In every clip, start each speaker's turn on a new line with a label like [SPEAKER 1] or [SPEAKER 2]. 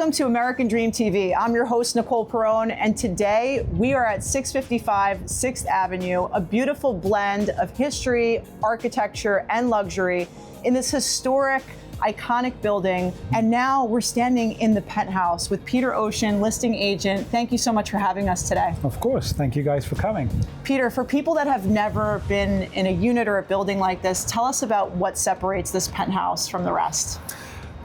[SPEAKER 1] Welcome to American Dream TV. I'm your host, Nicole Perrone, and today we are at 655 6th Avenue, a beautiful blend of history, architecture, and luxury in this historic, iconic building. And now we're standing in the Penthouse with Peter Ocean, listing agent. Thank you so much for having us today.
[SPEAKER 2] Of course, thank you guys for coming.
[SPEAKER 1] Peter, for people that have never been in a unit or a building like this, tell us about what separates this Penthouse from the rest.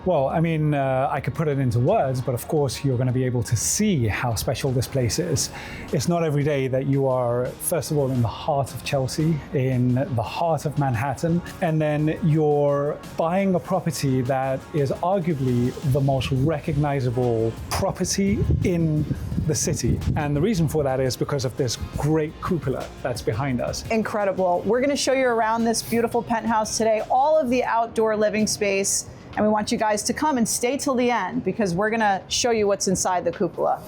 [SPEAKER 2] Well, I mean, I could put it into words, but of course you're going to be able to see how special this place is. It's not every day that you are, first of all, in the heart of Chelsea, in the heart of Manhattan, and then you're buying a property that is arguably the most recognizable property in the city. And the reason for that is because of this great cupola that's behind us.
[SPEAKER 1] Incredible. We're going to show you around this beautiful penthouse today, all of the outdoor living space. And we want you guys to come and stay till the end because we're gonna show you what's inside the cupola.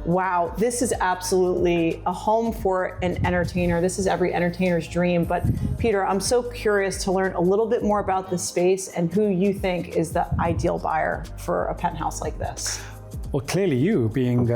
[SPEAKER 1] Wow, this is absolutely a home for an entertainer. This is every entertainer's dream. But Peter, I'm so curious to learn a little bit more about this space and who you think is the ideal buyer for a penthouse like this.
[SPEAKER 2] Well, clearly you, being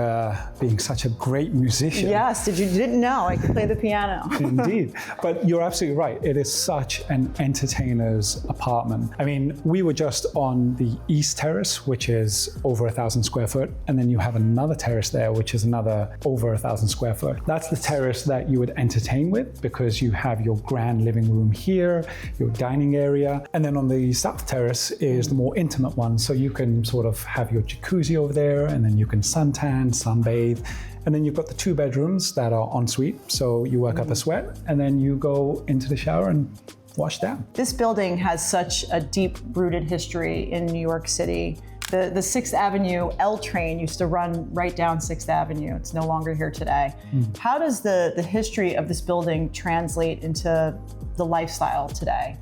[SPEAKER 2] such a great musician.
[SPEAKER 1] Yes, didn't know I could play the piano.
[SPEAKER 2] Indeed, but you're absolutely right. It is such an entertainer's apartment. I mean, we were just on the East Terrace, which is over 1,000 square foot, and then you have another terrace there, which is another over 1,000 square foot. That's the terrace that you would entertain with because you have your grand living room here, your dining area, and then on the South Terrace is the more intimate one, so you can sort of have your jacuzzi over there, and then you can suntan, sunbathe. And then you've got the 2 bedrooms that are en suite. So you work up a sweat and then you go into the shower and wash down.
[SPEAKER 1] This building has such a deep-rooted history in New York City. The 6th Avenue L train used to run right down 6th Avenue. It's no longer here today. How does the history of this building translate into the lifestyle today?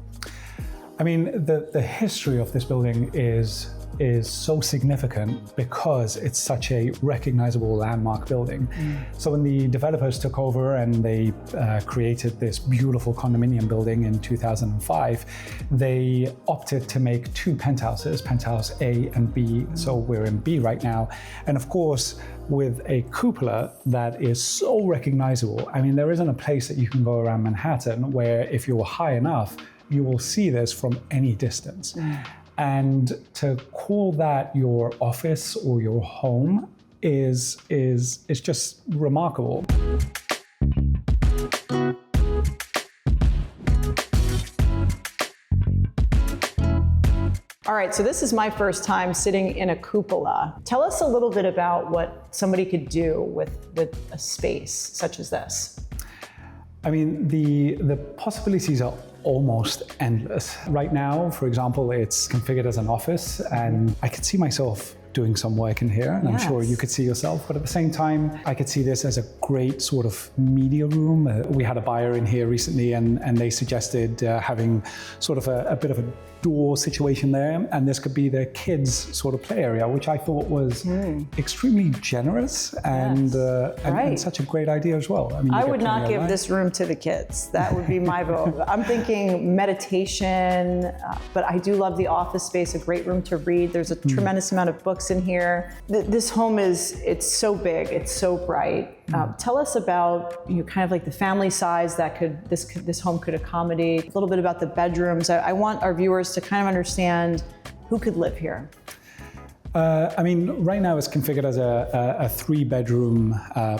[SPEAKER 2] I mean, the history of this building is so significant because it's such a recognizable landmark building. So when the developers took over and they created this beautiful condominium building in 2005, they opted to make 2 penthouses, Penthouse A and B. So we're in B right now. And of course, with a cupola that is so recognizable, I mean, there isn't a place that you can go around Manhattan where if you're high enough, you will see this from any distance. And to call that your office or your home is just remarkable.
[SPEAKER 1] All right, so this is my first time sitting in a cupola. Tell us a little bit about what somebody could do with a space such as this.
[SPEAKER 2] I mean, the possibilities are almost endless. Right now, for example, it's configured as an office, and I could see myself doing some work in here, and I'm sure you could see yourself, but at the same time, I could see this as a great sort of media room. We had a buyer in here recently, and they suggested having sort of a bit of a door situation there, and this could be their kids' sort of play area, which I thought was extremely generous and such a great idea as well. I mean,
[SPEAKER 1] I would not give this room to the kids. That would be my vote. I'm thinking meditation, but I do love the office space, a great room to read. There's a tremendous amount of books in here. This home it's so big, it's so bright. Tell us about kind of like the family size that this home could accommodate. A little bit about the bedrooms. I want our viewers to kind of understand who could live here.
[SPEAKER 2] I mean, right now it's configured as a 3-bedroom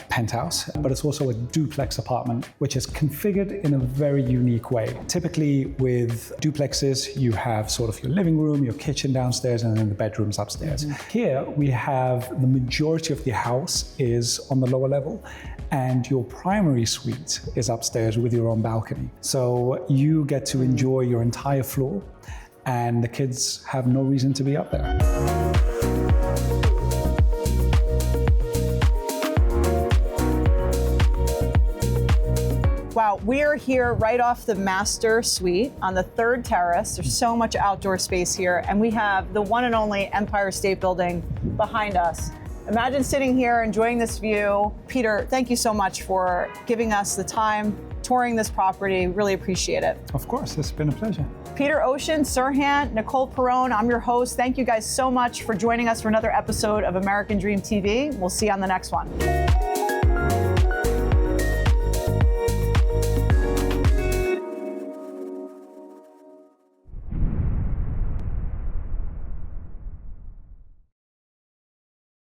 [SPEAKER 2] penthouse, but it's also a duplex apartment, which is configured in a very unique way. Typically with duplexes, you have sort of your living room, your kitchen downstairs, and then the bedrooms upstairs. Here we have the majority of the house is on the lower level, and your primary suite is upstairs with your own balcony. So you get to enjoy your entire floor, and the kids have no reason to be up there.
[SPEAKER 1] Wow, we are here right off the master suite on the 3rd terrace. There's so much outdoor space here, and we have the one and only Empire State Building behind us. Imagine sitting here enjoying this view. Peter, thank you so much for giving us the time, touring this property. Really appreciate it.
[SPEAKER 2] Of course, it's been a pleasure.
[SPEAKER 1] Peter Ocean, SERHANT, Nicole Perrone, I'm your host. Thank you guys so much for joining us for another episode of American Dream TV. We'll see you on the next one.